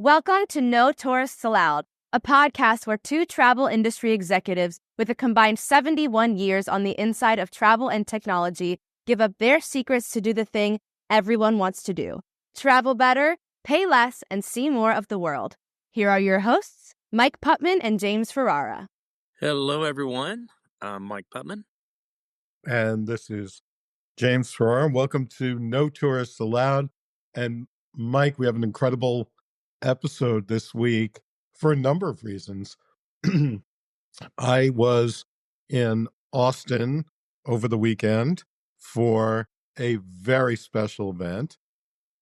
Welcome to No Tourists Allowed, a podcast where two travel industry executives with a combined 71 years on the inside of travel and technology give up their secrets to do the thing everyone wants to do. Travel better, pay less, and see more of the world. Here are your hosts, Mike Putman and James Ferrara. Hello, everyone. I'm Mike Putman. And this is James Ferrara. Welcome to No Tourists Allowed. And Mike, we have an incredible episode this week for a number of reasons. I was in Austin over the weekend for a very special event.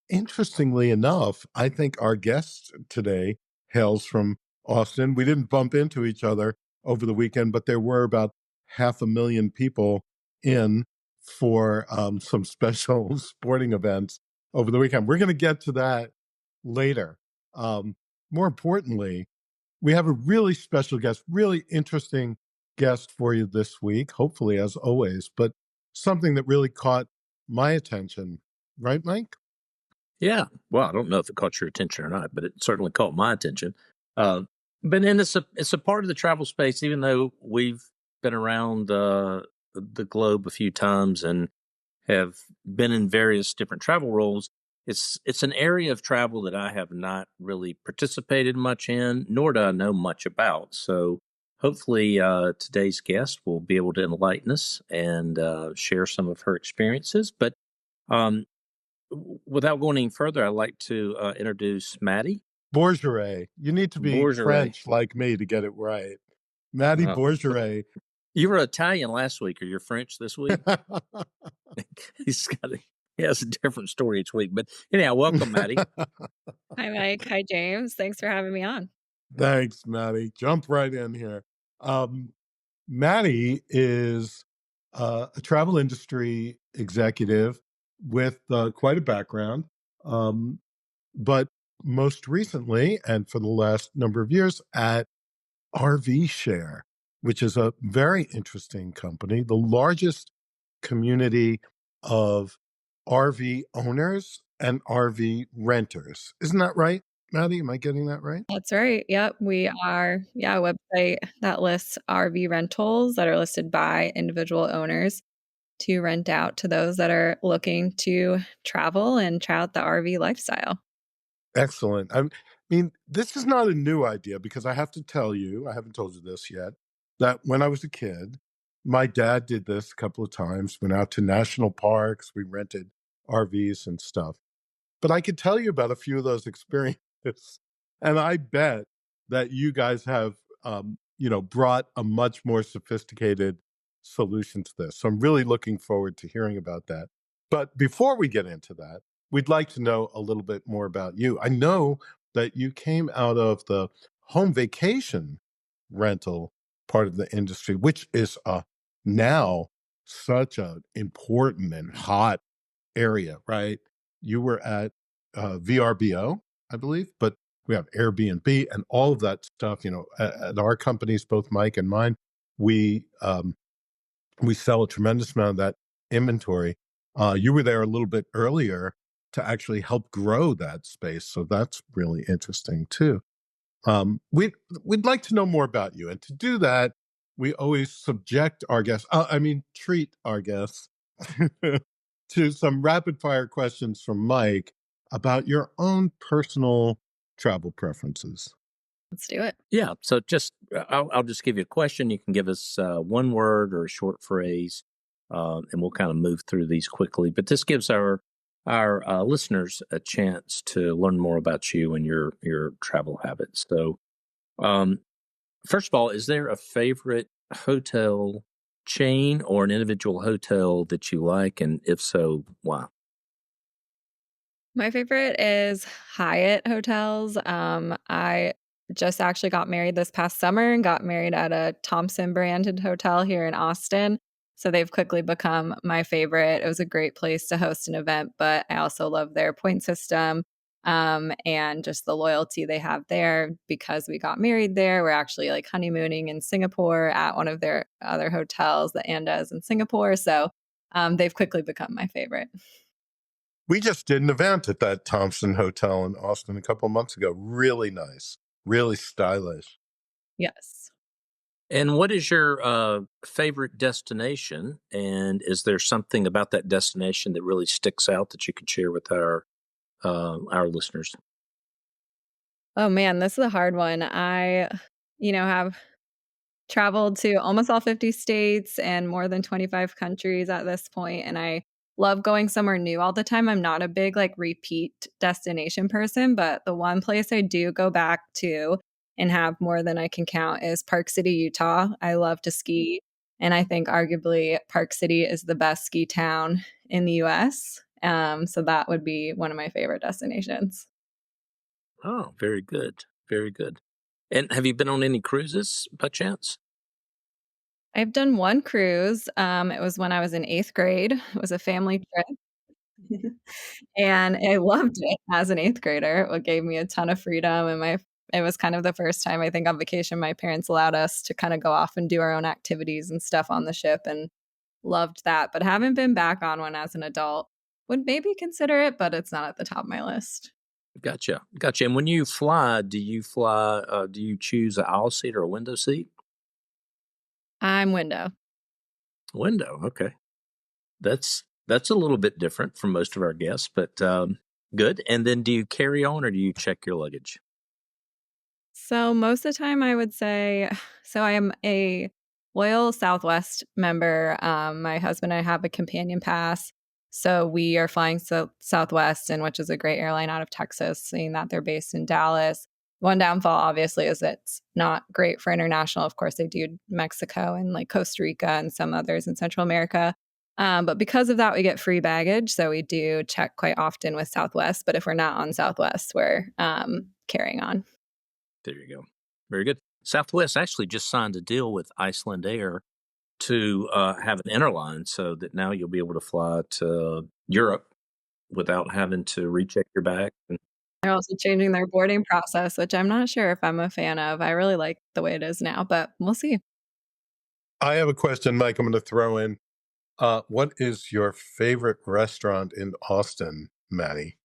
Interestingly enough, I think our guest today hails from Austin. We didn't bump into each other over the weekend, but there were about 500,000 people in for some special sporting events over the weekend. We're going to get to that later. More importantly, we have a really special guest, really interesting guest for you this week, hopefully, as always, but something that really caught my attention. Right, Mike? Yeah. Well, I don't know if it caught your attention or not, but it certainly caught my attention. But then it's a part of the travel space, even though we've been around the globe a few times and have been in various different travel roles. It's an area of travel that I have not really participated much in, nor do I know much about. So hopefully today's guest will be able to enlighten us and share some of her experiences. But without going any further, I'd like to introduce Maddi Bourgerie. You need to be Bourgerie. French like me to get it right. Maddi Bourgerie. You were Italian last week, or you're French this week? He has a different story each week. But anyhow, welcome, Maddi. Hi, Mike. Hi, James. Thanks for having me on. Thanks, Maddi. Jump right in here. Maddi is a travel industry executive with quite a background, but most recently, and for the last number of years, at RVshare, which is a very interesting company, the largest community of RV owners and RV renters. Isn't that right, Maddi? Am I getting that right? That's right. Yep. We are, a website that lists RV rentals that are listed by individual owners to rent out to those that are looking to travel and try out the RV lifestyle. Excellent. I mean, this is not a new idea because I have to tell you, I haven't told you this yet, that when I was a kid, my dad did this a couple of times, went out to national parks, we rented RVs and stuff. But I could tell you about a few of those experiences. And I bet that you guys have, brought a much more sophisticated solution to this. So I'm really looking forward to hearing about that. But before we get into that, we'd like to know a little bit more about you. I know that you came out of the home vacation rental part of the industry, which is now such an important and hot area, right? You were at VRBO, I believe, but we have Airbnb and all of that stuff. At our companies, both Mike and mine, we sell a tremendous amount of that inventory. You were there a little bit earlier to actually help grow that space, so that's really interesting too. We'd like to know more about you, and to do that, we always treat our guests to some rapid fire questions from Mike about your own personal travel preferences. Let's do it. Yeah. So I'll just give you a question. You can give us one word or a short phrase, and we'll kind of move through these quickly. But this gives our listeners a chance to learn more about you and your travel habits. So, first of all, is there a favorite hotel chain or an individual hotel that you like? And if so, why? My favorite is Hyatt hotels. I just actually got married this past summer and got married at a Thompson branded hotel here in Austin. So they've quickly become my favorite. It was a great place to host an event, but I also love their point system and just the loyalty they have there. Because we got married there, we're actually like honeymooning in Singapore at one of their other hotels, the Andaz in Singapore. So they've quickly become my favorite. We just did an event at that Thompson Hotel in Austin a couple months ago. Really nice, really stylish. Yes. And what is your favorite destination? And is there something about that destination that really sticks out that you could share with our listeners? Oh man, this is a hard one. I, have traveled to almost all 50 states and more than 25 countries at this point, and I love going somewhere new all the time. I'm not a big like repeat destination person, but the one place I do go back to and have more than I can count is Park City, Utah. I love to ski, and I think arguably Park City is the best ski town in the US. So that would be one of my favorite destinations. Oh, very good. Very good. And have you been on any cruises by chance? I've done one cruise. It was when I was in 8th grade. It was a family trip. And I loved it as an 8th grader. It gave me a ton of freedom, and it was kind of the first time I think on vacation my parents allowed us to kind of go off and do our own activities and stuff on the ship, and loved that, but haven't been back on one as an adult. Would maybe consider it, but it's not at the top of my list. Gotcha. Gotcha. And when you fly, do you choose an aisle seat or a window seat? I'm window. Window. Okay. That's a little bit different from most of our guests, but good. And then do you carry on or do you check your luggage? So most of the time I would say, so I am a loyal Southwest member. My husband and I have a companion pass. So we are flying Southwest, and which is a great airline out of Texas, seeing that they're based in Dallas. One downfall, obviously, is it's not great for international. Of course, they do Mexico and like Costa Rica and some others in Central America. But because of that, we get free baggage. So we do check quite often with Southwest. But if we're not on Southwest, we're carrying on. There you go. Very good. Southwest actually just signed a deal with Iceland Air to have an interline so that now you'll be able to fly to Europe without having to recheck your bag. They're also changing their boarding process, which I'm not sure if I'm a fan of. I really like the way it is now, but we'll see. I have a question, Mike, I'm going to throw in. What is your favorite restaurant in Austin, Maddie?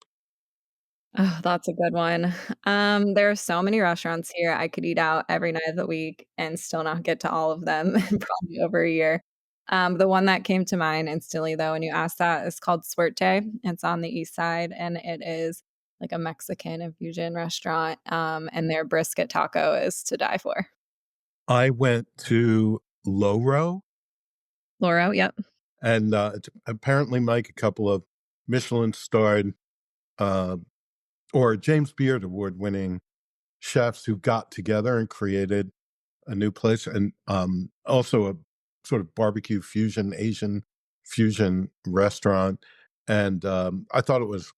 Oh, that's a good one. There are so many restaurants here. I could eat out every night of the week and still not get to all of them in probably over a year. The one that came to mind instantly, though, when you asked that, is called Suerte. It's on the east side, and it is like a Mexican infusion restaurant. And their brisket taco is to die for. I went to Loro, Lauro, yep. and apparently, Mike, a couple of Michelin-starred uh, or James Beard award-winning chefs who got together and created a new place, and also a sort of barbecue fusion, Asian fusion restaurant. And I thought it was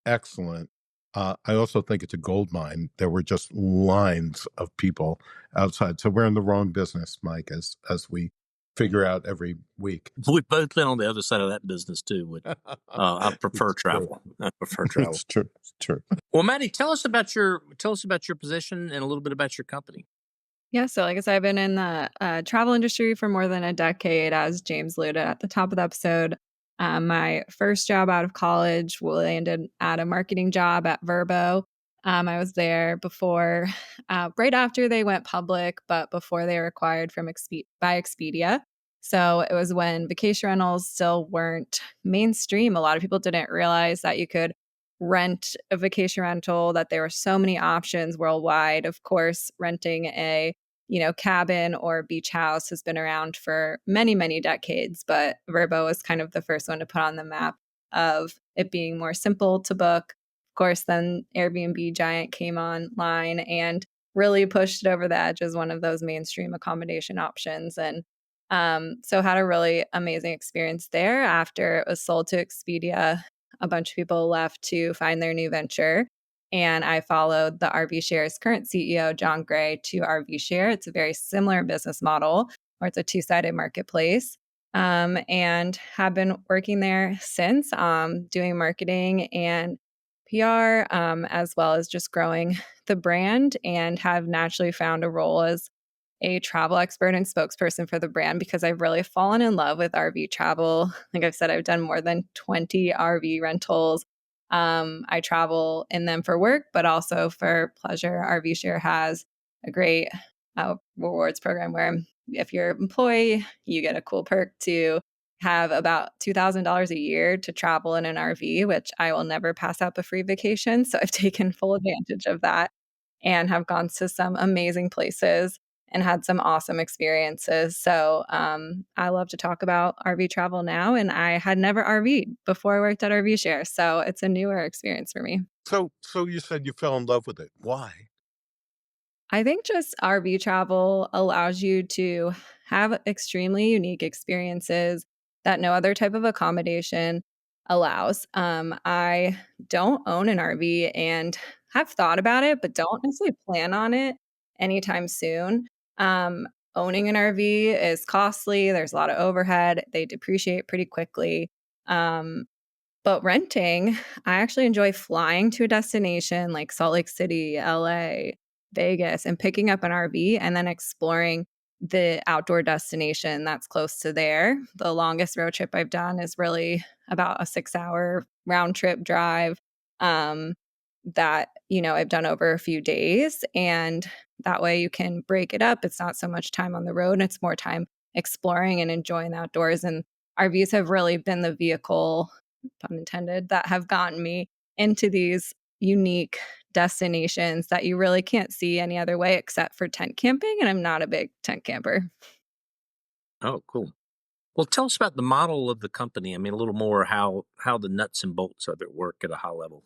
excellent. I also think it's a gold mine. There were just lines of people outside. So we're in the wrong business, Mike, as we figure out every week. We've both been on the other side of that business too. I prefer travel. I prefer travel. It's true. It's true. Well, Maddie, tell us about your position and a little bit about your company. Yeah, so like I said, I've been in the travel industry for more than a decade, as James alluded at the top of the episode. My first job out of college landed at a marketing job at Vrbo. I was there before, right after they went public, but before they were acquired by Expedia. So it was when vacation rentals still weren't mainstream. A lot of people didn't realize that you could rent a vacation rental, that there were so many options worldwide. Of course, renting a cabin or beach house has been around for many, many decades, but Vrbo was kind of the first one to put on the map of it being more simple to book. Of course, then Airbnb giant came online and really pushed it over the edge as one of those mainstream accommodation options. And so had a really amazing experience there. After it was sold to Expedia, a bunch of people left to find their new venture. And I followed the RVshare's current CEO, John Gray, to RVshare. It's a very similar business model where it's a two-sided marketplace, and have been working there since, doing marketing and PR, as well as just growing the brand, and have naturally found a role as a travel expert and spokesperson for the brand because I've really fallen in love with RV travel. Like I've said, I've done more than 20 RV rentals. I travel in them for work, but also for pleasure. RVshare has a great rewards program where if you're an employee, you get a cool perk to have about $2,000 a year to travel in an RV, which I will never pass up a free vacation. So I've taken full advantage of that and have gone to some amazing places and had some awesome experiences. So I love to talk about RV travel now. And I had never RV'd before I worked at RVshare. So it's a newer experience for me. So you said you fell in love with it. Why? I think just RV travel allows you to have extremely unique experiences that no other type of accommodation allows. I don't own an RV and have thought about it, but don't necessarily plan on it anytime soon. Owning an RV is costly. There's a lot of overhead. They depreciate pretty quickly. Um, but renting, I actually enjoy flying to a destination like Salt Lake City, LA, Vegas, and picking up an RV and then exploring the outdoor destination that's close to there. The longest road trip I've done is really about a 6-hour round trip drive that, I've done over a few days. And that way you can break it up. It's not so much time on the road, and it's more time exploring and enjoying the outdoors. And RVs have really been the vehicle, pun intended, that have gotten me into these unique destinations that you really can't see any other way except for tent camping. And I'm not a big tent camper. Oh, cool. Well, tell us about the model of the company. I mean, a little more how the nuts and bolts of it work at a high level.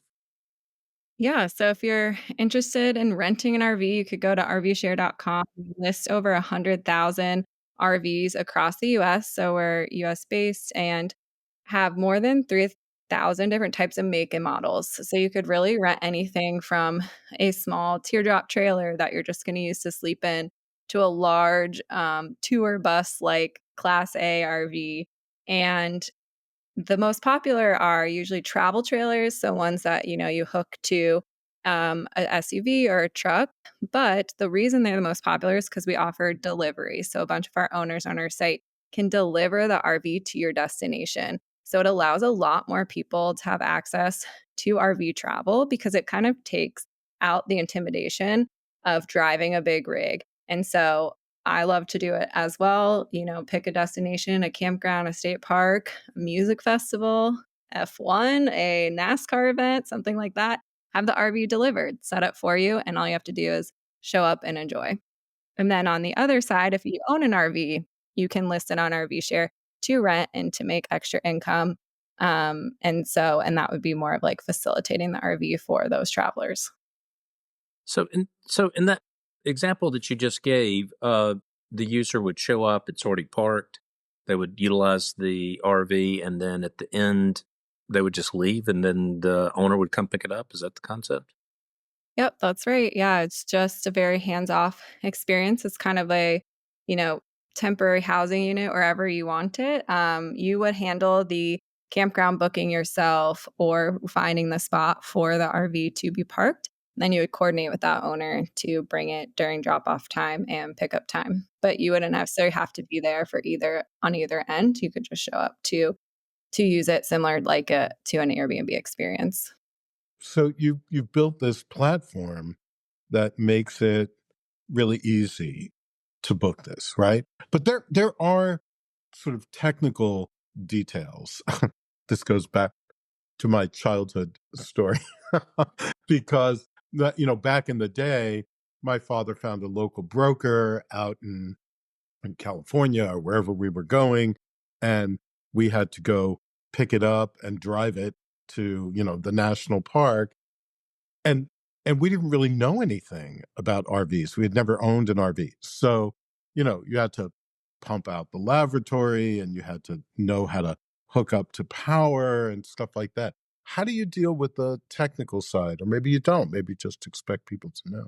Yeah. So if you're interested in renting an RV, you could go to RVshare.com. We list over 100,000 RVs across the US. So we're US based and have more than 3,000 different types of make and models. So you could really rent anything from a small teardrop trailer that you're just going to use to sleep in to a large tour bus like Class A RV. And the most popular are usually travel trailers, so ones that you hook to a SUV or a truck. But the reason they're the most popular is because we offer delivery. So a bunch of our owners on our site can deliver the RV to your destination. So it allows a lot more people to have access to RV travel because it kind of takes out the intimidation of driving a big rig. And so I love to do it as well. Pick a destination, a campground, a state park, a music festival, F1, a NASCAR event, something like that. Have the RV delivered, set up for you, and all you have to do is show up and enjoy. And then on the other side, if you own an RV, you can list it on RVshare to rent and to make extra income. And that would be more of like facilitating the RV for those travelers. So in that example that you just gave, the user would show up, it's already parked, they would utilize the RV, and then at the end, they would just leave, and then the owner would come pick it up. Is that the concept? Yep, that's right. Yeah, it's just a very hands-off experience. It's kind of a, temporary housing unit wherever you want it. You would handle the campground booking yourself or finding the spot for the RV to be parked. Then you would coordinate with that owner to bring it during drop-off time and pickup time. But you wouldn't necessarily have to be there for on either end. You could just show up to use it similar to an Airbnb experience. So you've built this platform that makes it really easy to book this, right? But there are sort of technical details. This goes back to my childhood story because back in the day, my father found a local broker out in California or wherever we were going, and we had to go pick it up and drive it to the national park, and we didn't really know anything about RVs. We had never owned an RV, so you had to pump out the lavatory, and you had to know how to hook up to power and stuff like that. How do you deal with the technical side? Or maybe you don't. Maybe just expect people to know.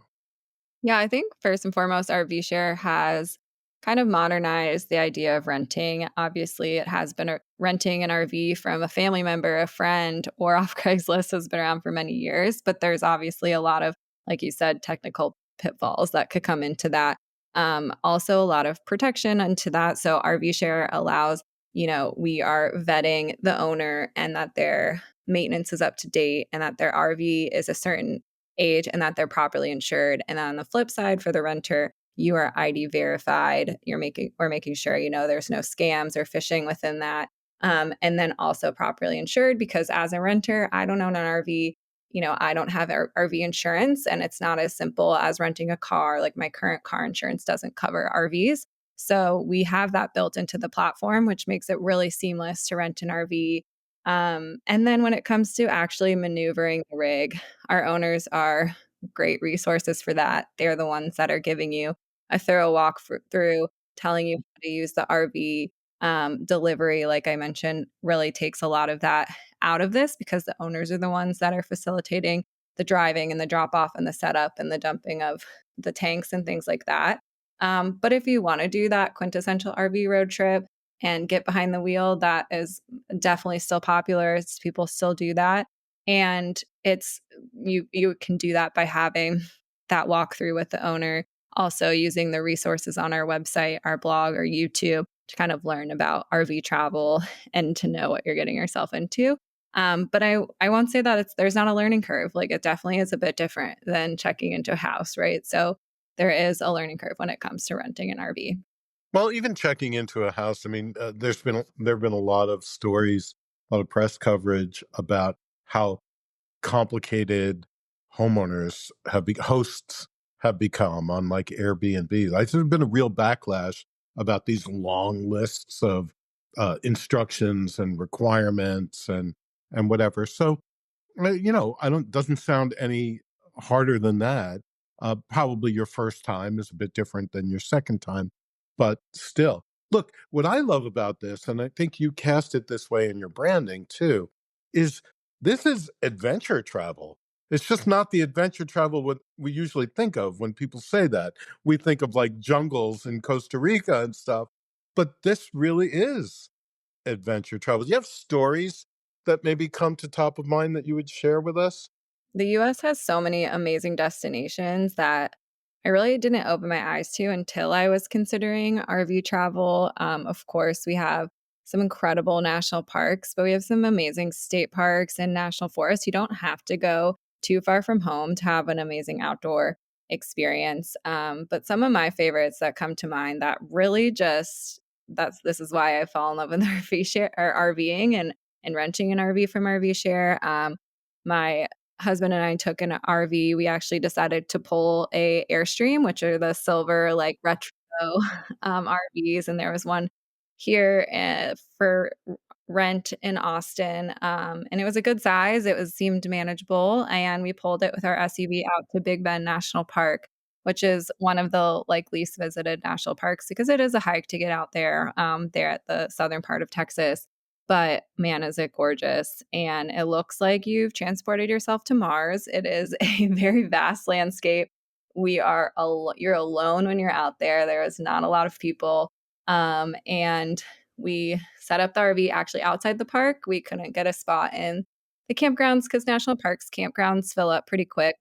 Yeah, I think first and foremost, RVshare has kind of modernized the idea of renting. Obviously, it has been renting an RV from a family member, a friend, or off Craigslist has been around for many years. But there's obviously a lot of, like you said, technical pitfalls that could come into that. Also a lot of protection into that. So RVshare allows, we are vetting the owner and that their maintenance is up to date and that their RV is a certain age and that they're properly insured. And on the flip side, for the renter, you are ID verified. We're making sure, there's no scams or phishing within that. And then also properly insured, because as a renter, I don't own an RV. I don't have RV insurance, and it's not as simple as renting a car. Like my current car insurance doesn't cover RVs. So we have that built into the platform, which makes it really seamless to rent an RV. And then when it comes to actually maneuvering the rig, our owners are great resources for that. They're the ones that are giving you a thorough walk through, telling you how to use the RV. Delivery, like I mentioned, really takes a lot of that out of this, because the owners are the ones that are facilitating the driving and the drop off and the setup and the dumping of the tanks and things like that. But if you want to do that quintessential RV road trip and get behind the wheel, that is definitely still popular. People still do that. And it's you can do that by having that walkthrough with the owner, also using the resources on our website, our blog, or YouTube to kind of learn about RV travel and to know what you're getting yourself into. But I won't say that there's not a learning curve. Like it definitely is a bit different than checking into a house, right? So there is a learning curve when it comes to renting an RV. Well, even checking into a house, I mean, there've been a lot of stories, a lot of press coverage about how complicated hosts have become on like Airbnb. Like there's been a real backlash about these long lists of instructions and requirements and whatever. So doesn't sound any harder than that. Probably your first time is a bit different than your second time, but still. Look, what I love about this, and I think you cast it this way in your branding too, is this is adventure travel. It's just not the adventure travel what we usually think of when people say that. We think of like jungles in Costa Rica and stuff, but this really is adventure travel. Do you have stories that maybe come to top of mind that you would share with us? The US has so many amazing destinations that I really didn't open my eyes to until I was considering RV travel. Of course, we have some incredible national parks, but we have some amazing state parks and national forests. You don't have to go too far from home to have an amazing outdoor experience. But some of my favorites that come to mind that really this is why I fell in love with RVing and renting an RV from RVshare. My husband and I took an RV. We actually decided to pull a Airstream, which are the silver like retro RVs, and there was one here for rent in Austin, and it was a good size. Seemed manageable, and we pulled it with our SUV out to Big Bend National Park, which is one of the like least visited national parks because it is a hike to get out there. There at the southern part of Texas. But man, is it gorgeous. And it looks like you've transported yourself to Mars. It is a very vast landscape. You're alone when you're out there. There is not a lot of people. And we set up the RV actually outside the park. We couldn't get a spot in the campgrounds because national parks campgrounds fill up pretty quick,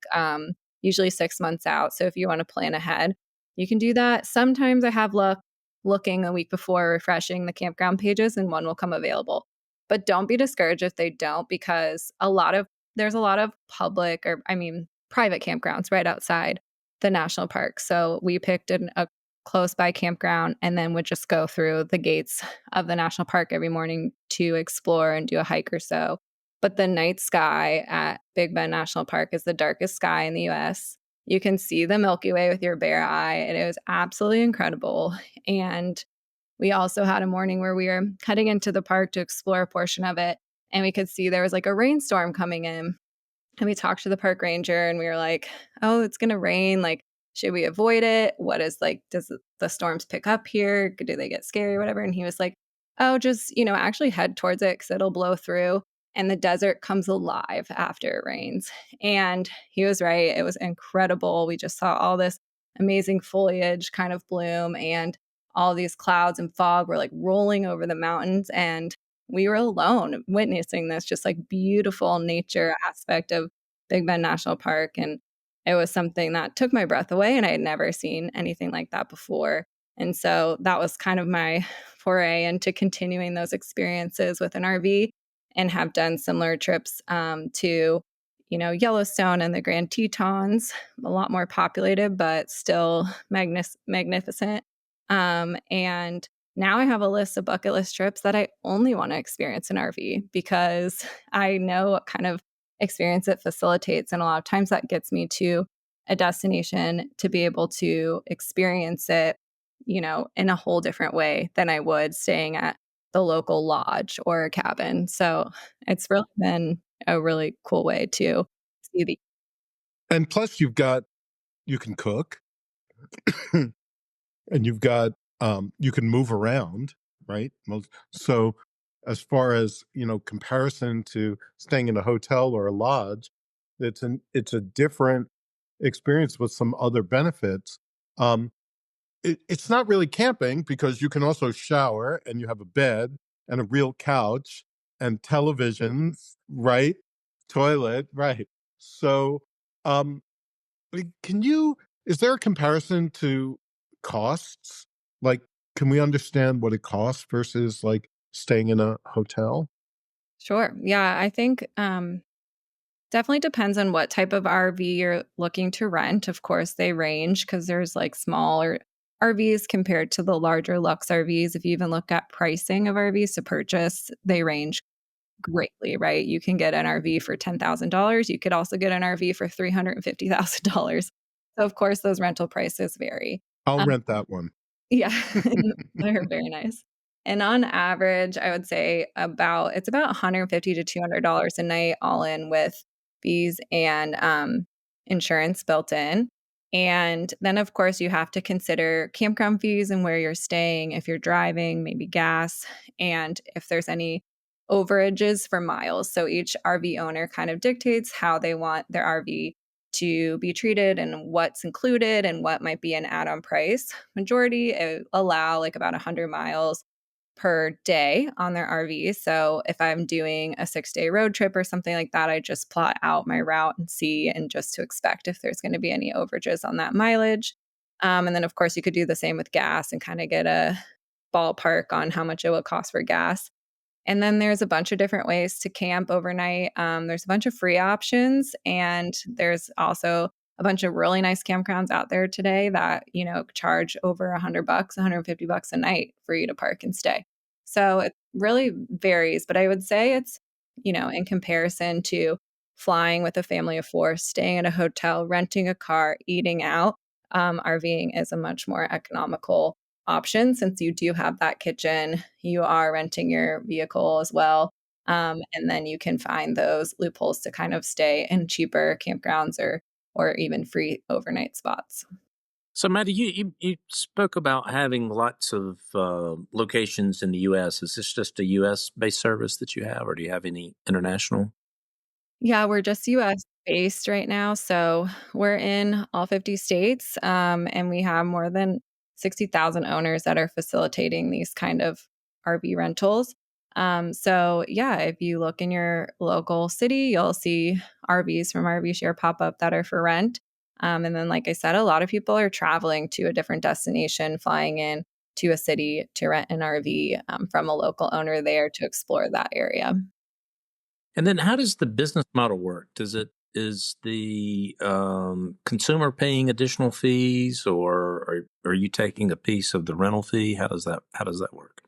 usually 6 months out. So if you want to plan ahead, you can do that. Sometimes I have luck looking a week before, refreshing the campground pages, and one will come available. But don't be discouraged if they don't, because there's a lot of private campgrounds right outside the national park. So we picked a close by campground and then would just go through the gates of the national park every morning to explore and do a hike or so. But the night sky at Big Bend National Park is the darkest sky in the US. You can see the Milky Way with your bare eye, and it was absolutely incredible. And we also had a morning where we were heading into the park to explore a portion of it, and we could see there was like a rainstorm coming in. And we talked to the park ranger, and we were like, "Oh, it's going to rain. Like, should we avoid it? Does the storms pick up here? Do they get scary or whatever?" And he was like, "Oh, just, actually head towards it because it'll blow through. And the desert comes alive after it rains." And he was right. It was incredible. We just saw all this amazing foliage kind of bloom, and all these clouds and fog were like rolling over the mountains. And we were alone witnessing this just like beautiful nature aspect of Big Bend National Park. And it was something that took my breath away, and I had never seen anything like that before. And so that was kind of my foray into continuing those experiences with an RV, and have done similar trips to, Yellowstone and the Grand Tetons, a lot more populated, but still magnificent. And now I have a list of bucket list trips that I only want to experience in RV, because I know what kind of experience it facilitates. And a lot of times that gets me to a destination to be able to experience it, in a whole different way than I would staying at the local lodge or a cabin. So it's really been a really cool way to see the. And plus, you can cook, and you can move around, right? So, as far as comparison to staying in a hotel or a lodge, it's a different experience with some other benefits. Um, it's not really camping, because you can also shower, and you have a bed and a real couch and televisions, right? Toilet, right? So, um, can you? Is there a comparison to costs? Like, can we understand what it costs versus like staying in a hotel? Sure. Yeah, I think definitely depends on what type of RV you're looking to rent. Of course, they range because there's like smaller RVs compared to the larger Lux RVs. If you even look at pricing of RVs to purchase, they range greatly, right? You can get an RV for $10,000. You could also get an RV for $350,000. So, of course, those rental prices vary. I'll Um, rent that one. yeah, they're very nice. And on average, I would say it's about $150 to $200 a night, all in with fees and insurance built in. And then, of course, you have to consider campground fees and where you're staying, if you're driving, maybe gas, and if there's any overages for miles. So each RV owner kind of dictates how they want their RV to be treated and what's included and what might be an add-on price. Majority allow like about 100 miles per day on their RV. So if I'm doing a 6-day road trip or something like that, I just plot out my route and see, and just to expect if there's going to be any overages on that mileage. And then, of course, you could do the same with gas and kind of get a ballpark on how much it would cost for gas. And then there's a bunch of different ways to camp overnight. There's a bunch of free options, and there's also a bunch of really nice campgrounds out there today that, charge over $100, $150 a night for you to park and stay. So it really varies, but I would say it's, in comparison to flying with a family of four, staying at a hotel, renting a car, eating out, RVing is a much more economical option, since you do have that kitchen, you are renting your vehicle as well. And then you can find those loopholes to kind of stay in cheaper campgrounds or even free overnight spots. So, Maddie, you spoke about having lots of locations in the U.S. Is this just a U.S. based service that you have, or do you have any international? Yeah, we're just US based right now. So we're in all 50 states, and we have more than 60,000 owners that are facilitating these kind of RV rentals. So, yeah, if you look in your local city, you'll see RVs from RVshare pop up that are for rent. And then, like I said, a lot of people are traveling to a different destination, flying in to a city to rent an RV from a local owner there to explore that area. And then how does the business model work? Is the consumer paying additional fees, or are you taking a piece of the rental fee? How does that work?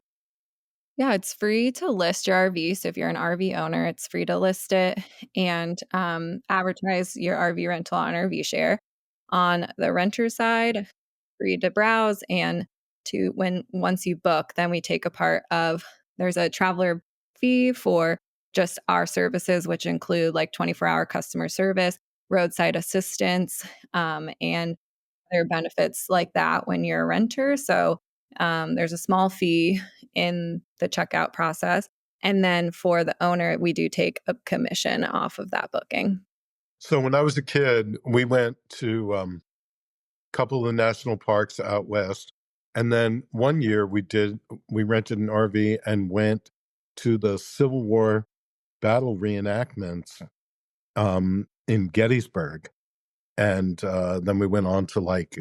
Yeah, it's free to list your RV. So if you're an RV owner, it's free to list it and advertise your RV rental on RVshare. On the renter side, free to browse, and to once you book, then we take a part of, there's a traveler fee for just our services, which include like 24-hour customer service, roadside assistance, and other benefits like that when you're a renter. So there's a small fee in the checkout process. And then for the owner, we do take a commission off of that booking. So when I was a kid, we went to couple of the national parks out west. And then one year we rented an RV and went to the Civil War battle reenactments in Gettysburg. And then we went on to like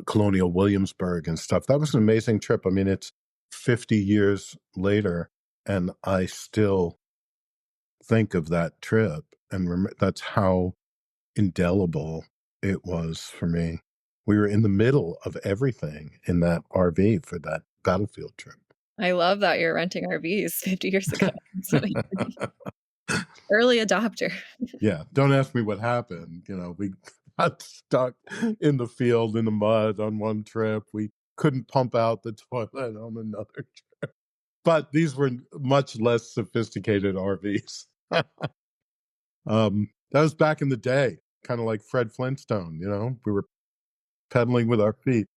Colonial Williamsburg and stuff. That was an amazing trip. I mean, it's 50 years later, and I still think of that trip, and that's how indelible it was for me. We were in the middle of everything in that RV for that battlefield trip. I love that you're renting RVs 50 years ago. That's amazing. Early adopter. Yeah, don't ask me what happened. We got stuck in the field in the mud on one trip. We couldn't pump out the toilet on another trip. But these were much less sophisticated RVs. That was back in the day, kind of like Fred Flintstone, we were pedaling with our feet.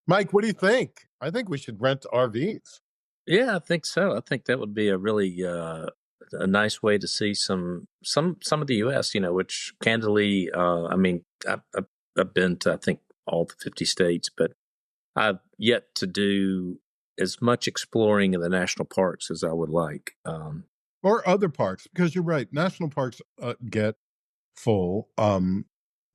Mike, what do you think? I think we should rent RVs. Yeah, I think so. I think that would be a really a nice way to see some of the U.S. Which candidly, I mean, I've been to I think all the 50 states, but I've yet to do as much exploring in the national parks as I would like. Or other parks, because you're right. National parks get full, and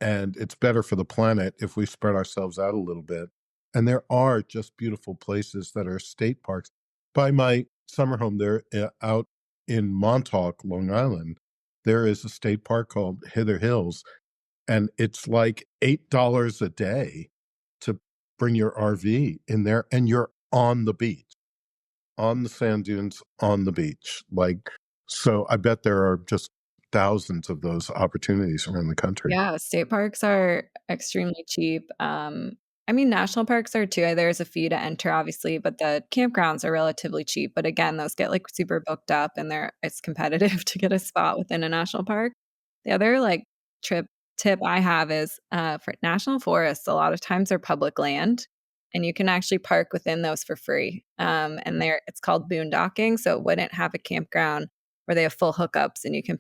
it's better for the planet if we spread ourselves out a little bit. And there are just beautiful places that are state parks. By my summer home there out in Montauk, Long Island, there is a state park called Hither Hills, and it's like $8 a day to bring your RV in there, and you're on the beach, on the sand dunes, on the beach. So I bet there are just thousands of those opportunities around the country. Yeah, state parks are extremely cheap. I mean, national parks are too. There's a fee to enter, obviously, but the campgrounds are relatively cheap. But again, those get like super booked up, and it's competitive to get a spot within a national park. The other like tip I have is for national forests. A lot of times they're public land, and you can actually park within those for free. And it's called boondocking, so it wouldn't have a campground where they have full hookups, and you can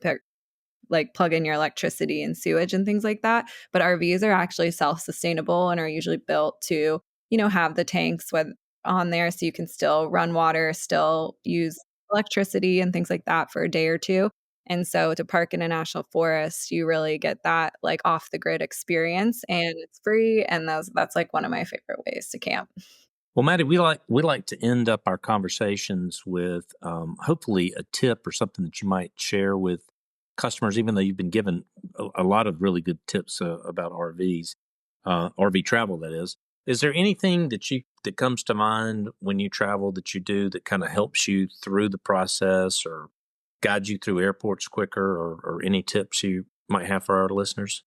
plug in your electricity and sewage and things like that. But RVs are actually self-sustainable and are usually built to, have the tanks on there so you can still run water, still use electricity and things like that for a day or two. And so to park in a national forest, you really get that like off the grid experience, and it's free. And that's like one of my favorite ways to camp. Well, Maddi, we like to end up our conversations with hopefully a tip or something that you might share with customers, even though you've been given a lot of really good tips about RVs, RV travel, that is. Is there anything that comes to mind when you travel that you do that kind of helps you through the process or guides you through airports quicker, or any tips you might have for our listeners?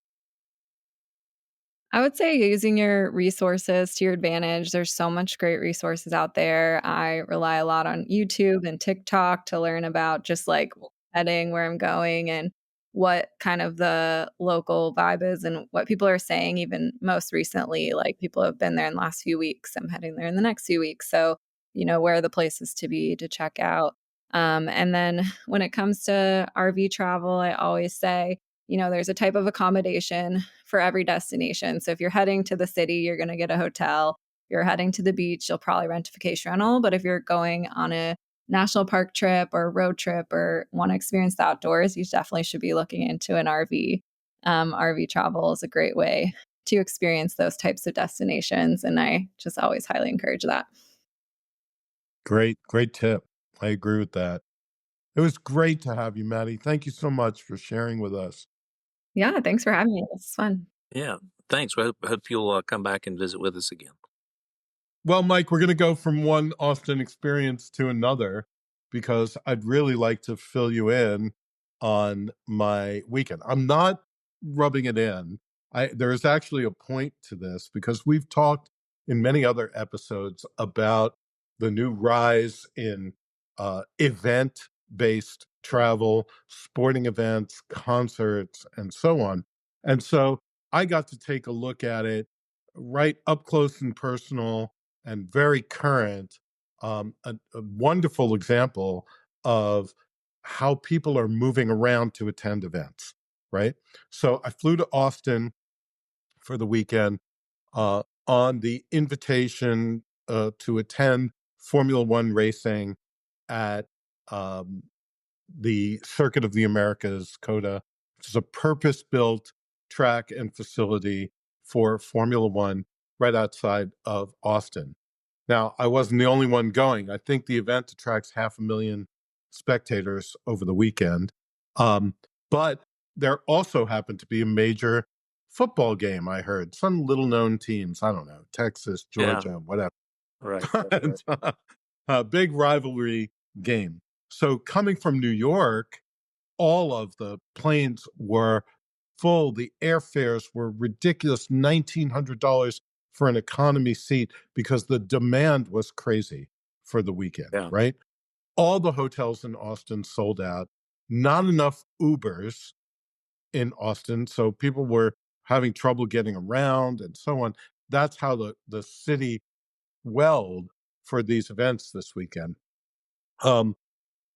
I would say using your resources to your advantage. There's so much great resources out there. I rely a lot on YouTube and TikTok to learn about just like heading, where I'm going, and what kind of the local vibe is and what people are saying. Even most recently, like people have been there in the last few weeks. I'm heading there in the next few weeks. So, where are the places to be to check out? And then when it comes to RV travel, I always say, there's a type of accommodation for every destination. So if you're heading to the city, you're going to get a hotel. If you're heading to the beach, you'll probably rent a vacation rental. But if you're going on a national park trip or road trip or want to experience the outdoors, you definitely should be looking into an RV. RV travel is a great way to experience those types of destinations. And I just always highly encourage that. Great tip. I agree with that. It was great to have you, Maddi. Thank you so much for sharing with us. Yeah, thanks for having me. This is fun. Yeah, thanks. We hope you'll come back and visit with us again. Well, Mike, we're going to go from one Austin experience to another because I'd really like to fill you in on my weekend. I'm not rubbing it in. There is actually a point to this because we've talked in many other episodes about the new rise in event-based travel, sporting events, concerts, and so on. And so I got to take a look at it right up close and personal and very current, a wonderful example of how people are moving around to attend events, right? So I flew to Austin for the weekend on the invitation to attend Formula One racing at the Circuit of the Americas, COTA, which is a purpose-built track and facility for Formula One right outside of Austin. Now, I wasn't the only one going. I think the event attracts 500,000 spectators over the weekend. But there also happened to be a major football game, I heard. Some little known teams, I don't know, Texas, Georgia, whatever. Right. And, a big rivalry game. So coming from New York, all of the planes were full. The airfares were ridiculous, $1,900 for an economy seat because the demand was crazy for the weekend, right? All the hotels in Austin sold out. Not enough Ubers in Austin, so people were having trouble getting around and so on. That's how the city welled for these events this weekend.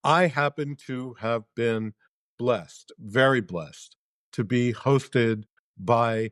I happen to have been blessed, very blessed, to be hosted by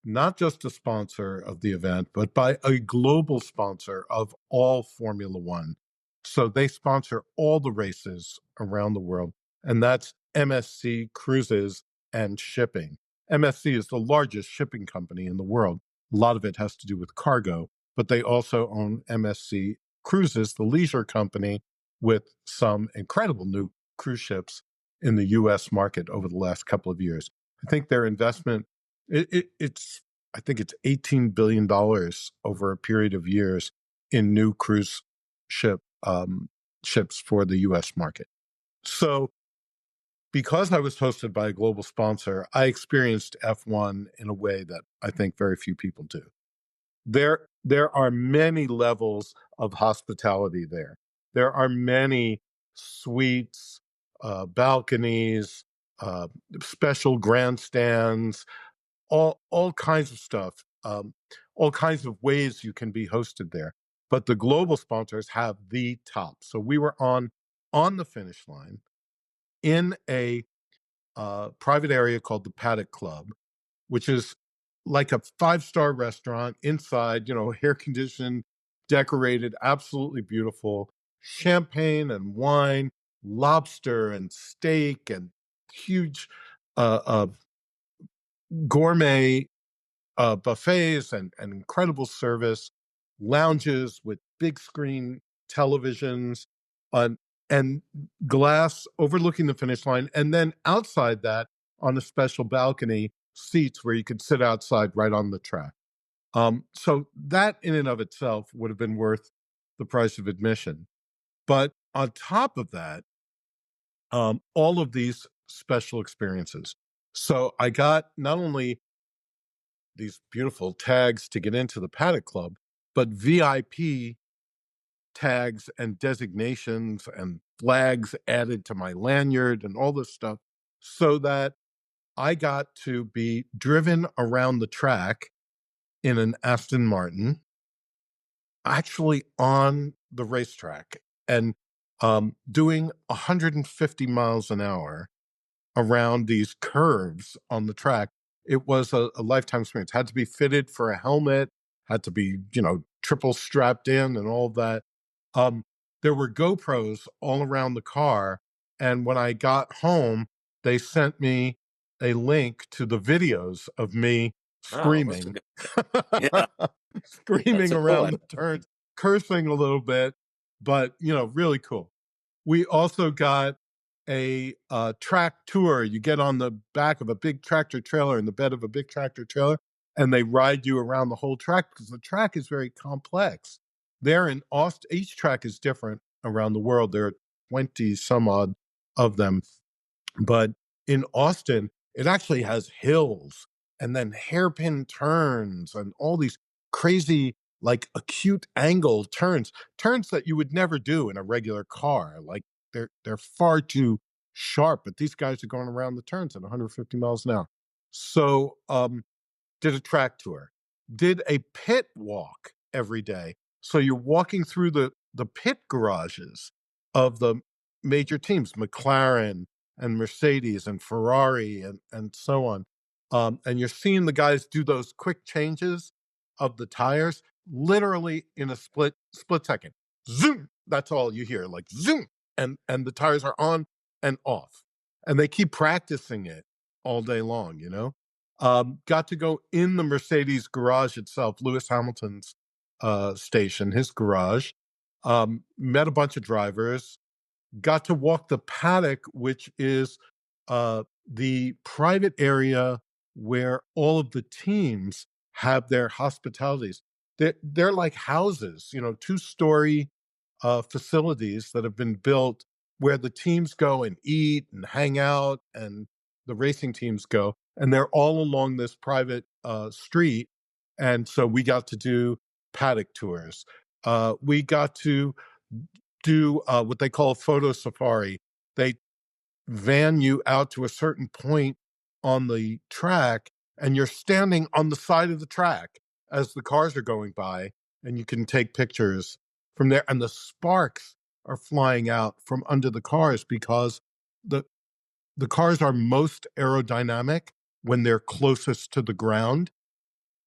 not just a sponsor of the event, but by a global sponsor of all Formula One. So they sponsor all the races around the world, and that's MSC Cruises and Shipping. MSC is the largest shipping company in the world. A lot of it has to do with cargo, but they also own MSC Cruises, the leisure company, with some incredible new cruise ships in the U.S. market over the last couple of years. I think their investment, it's $18 billion over a period of years in new cruise ships for the U.S. market. So because I was hosted by a global sponsor, I experienced F1 in a way that I think very few people do. There are many levels of hospitality there. There are many suites, balconies, special grandstands, all kinds of stuff, all kinds of ways you can be hosted there. But the global sponsors have the top. So we were on the finish line in a private area called the Paddock Club, which is like a 5-star restaurant inside, air conditioned, decorated, absolutely beautiful, champagne and wine, lobster and steak and huge gourmet buffets and incredible service, lounges with big screen televisions and glass overlooking the finish line. And then outside that, on a special balcony, seats where you could sit outside right on the track. So that in and of itself would have been worth the price of admission. But on top of that, all of these special experiences. So I got not only these beautiful tags to get into the Paddock Club, but VIP tags and designations and flags added to my lanyard and all this stuff, so that I got to be driven around the track in an Aston Martin, actually on the racetrack, and doing 150 miles an hour around these curves on the track. It was a lifetime experience. Had to be fitted for a helmet, had to be, triple strapped in and all of that. There were GoPros all around the car. And when I got home, they sent me a link to the videos of me screaming, screaming around the turns, cursing a little bit, but, really cool. We also got a track tour. You get on the back of a big tractor trailer, in the bed of a big tractor trailer, and they ride you around the whole track because the track is very complex. There in Austin, each track is different around the world. There are 20 some odd of them. But in Austin, it actually has hills and then hairpin turns and all these crazy, like acute angle turns that you would never do in a regular car. Like they're far too sharp, but these guys are going around the turns at 150 miles an hour. So did a track tour, did a pit walk every day. So you're walking through the pit garages of the major teams, McLaren and Mercedes and Ferrari and so on. And you're seeing the guys do those quick changes of the tires literally in a split second. Zoom! That's all you hear, like zoom! And the tires are on and off. And they keep practicing it all day long, Got to go in the Mercedes garage itself, Lewis Hamilton's station, his garage. Met a bunch of drivers. Got to walk the paddock, which is the private area where all of the teams have their hospitalities. They're like houses, 2-story facilities that have been built where the teams go and eat and hang out, and the racing teams go. And they're all along this private street. And so we got to do paddock tours. We got to do what they call a photo safari. They van you out to a certain point on the track, and you're standing on the side of the track as the cars are going by, and you can take pictures from there. And the sparks are flying out from under the cars because the cars are most aerodynamic when they're closest to the ground.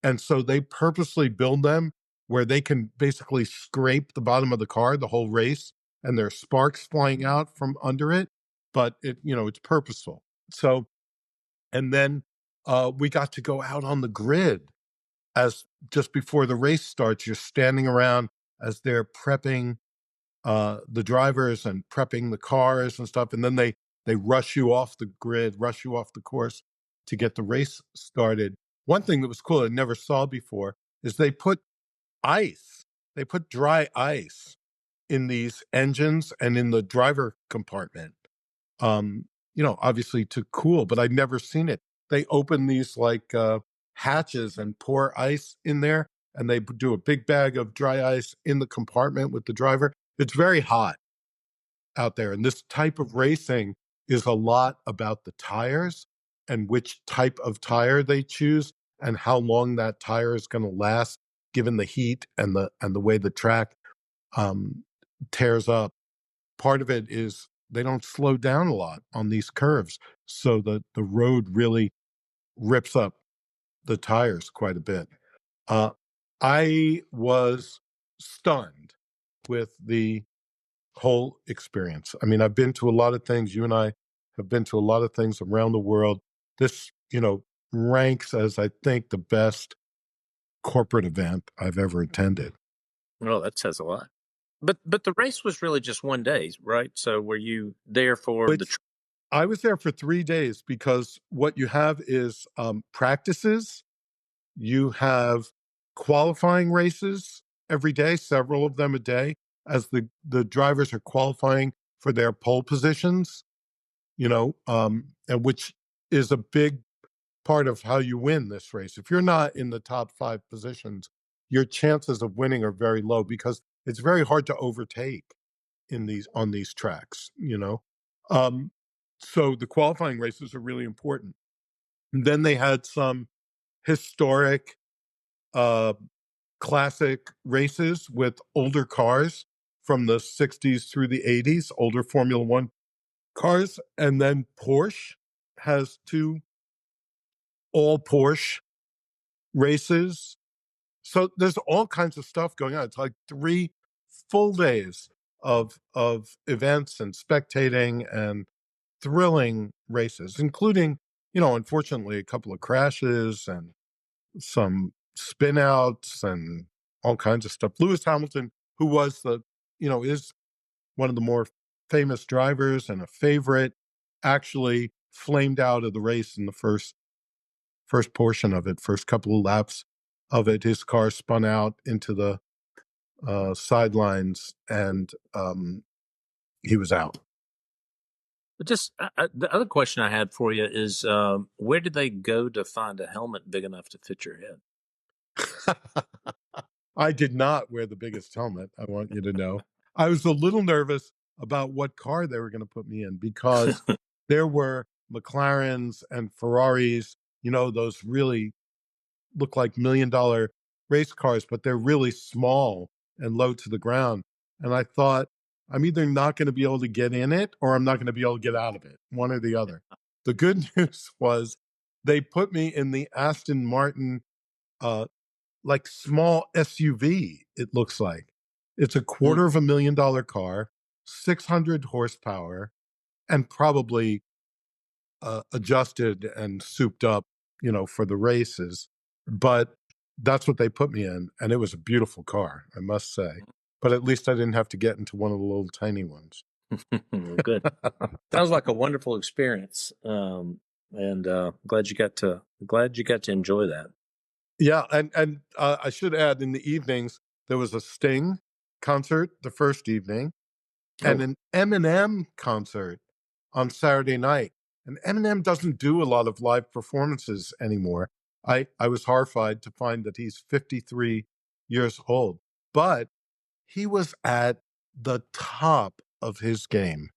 And so they purposely build them where they can basically scrape the bottom of the car the whole race, and there's sparks flying out from under it, but it's purposeful. So, and then we got to go out on the grid as just before the race starts. You're standing around as they're prepping the drivers and prepping the cars and stuff, and then they rush you off the grid, rush you off the course to get the race started. One thing that was cool I never saw before is they put dry ice in these engines and in the driver compartment, obviously to cool, but I'd never seen it. They open these like hatches and pour ice in there, and they do a big bag of dry ice in the compartment with the driver. It's very hot out there. And this type of racing is a lot about the tires and which type of tire they choose and how long that tire is going to last, given the heat and the way the track tears up. Part of it is they don't slow down a lot on these curves. So the road really rips up the tires quite a bit. I was stunned with the whole experience. I mean, I've been to a lot of things. You and I have been to a lot of things around the world. This, ranks as, I think, the best corporate event I've ever attended. Well, that says a lot. But the race was really just one day, right? So were you there for I was there for 3 days because what you have is practices. You have qualifying races every day, several of them a day, as the drivers are qualifying for their pole positions, and which is a big part of how you win this race. If you're not in the top 5 positions, your chances of winning are very low because it's very hard to overtake on these tracks, So the qualifying races are really important. And then they had some historic classic races with older cars from the 60s through the 80s, older Formula One cars. And then Porsche has 2 all Porsche races. So there's all kinds of stuff going on. It's like 3 full days of events and spectating and thrilling races, including, unfortunately, a couple of crashes and some spin outs and all kinds of stuff. Lewis Hamilton, who was is one of the more famous drivers and a favorite, actually flamed out of the race in the first portion of it, first couple of laps of it. His car spun out into the sidelines, and he was out. But just the other question I had for you is, where did they go to find a helmet big enough to fit your head? I did not wear the biggest helmet, I want you to know. I was a little nervous about what car they were going to put me in because there were McLarens and Ferraris, those really look like $1 million race cars, but they're really small and low to the ground. And I thought, I'm either not going to be able to get in it or I'm not going to be able to get out of it, one or the other. The good news was they put me in the Aston Martin, like small SUV, it looks like. It's a $250,000 car, 600 horsepower, and probably adjusted and souped up, for the races. But that's what they put me in. And it was a beautiful car, I must say. But at least I didn't have to get into one of the little tiny ones. Good. Sounds like a wonderful experience. And glad you got to enjoy that. Yeah. And I should add, in the evenings, there was a Sting concert the first evening and an Eminem concert on Saturday night. And Eminem doesn't do a lot of live performances anymore. I was horrified to find that he's 53 years old, but he was at the top of his game.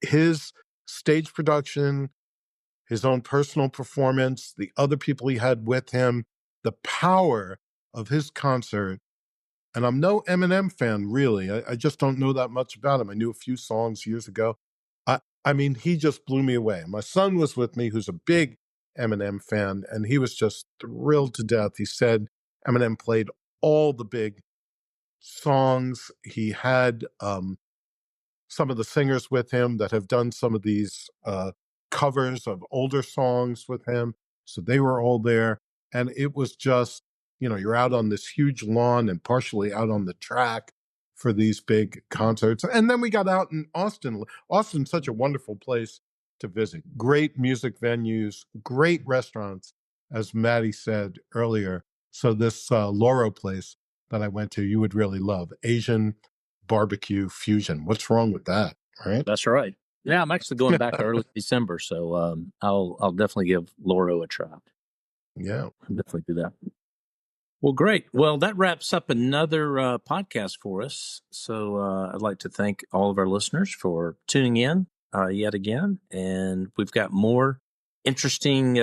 His stage production, his own personal performance, the other people he had with him, the power of his concert. And I'm no Eminem fan, really. I just don't know that much about him. I knew a few songs years ago. I mean, he just blew me away. My son was with me, who's a big Eminem fan, and he was just thrilled to death. He said Eminem played all the big songs. He had some of the singers with him that have done some of these covers of older songs with him. So they were all there. And it was just, you're out on this huge lawn and partially out on the track for these big concerts. And then we got out in Austin. Austin's such a wonderful place to visit. Great music venues, great restaurants, as Maddi said earlier. So this Loro place that I went to, you would really love. Asian barbecue fusion. What's wrong with that, right? That's right. Yeah, I'm actually going back early December, so I'll definitely give Loro a try. Yeah, I'll definitely do that. Well, great. Well, that wraps up another podcast for us. So I'd like to thank all of our listeners for tuning in yet again, and we've got more interesting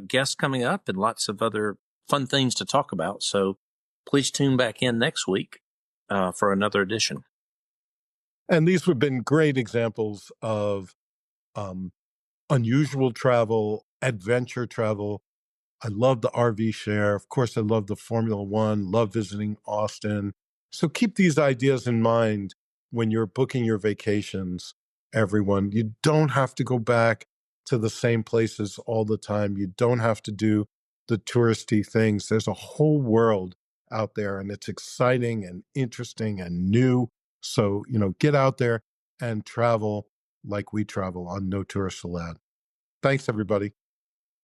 guests coming up and lots of other fun things to talk about. So please tune back in next week for another edition. And these have been great examples of unusual travel, adventure travel. I love the RVshare. Of course, I love the Formula One, love visiting Austin. So keep these ideas in mind when you're booking your vacations, everyone. You don't have to go back to the same places all the time. You don't have to do the touristy things. There's a whole world out there, and it's exciting and interesting and new. So, get out there and travel like we travel on No Tourist Allowed. Thanks, everybody.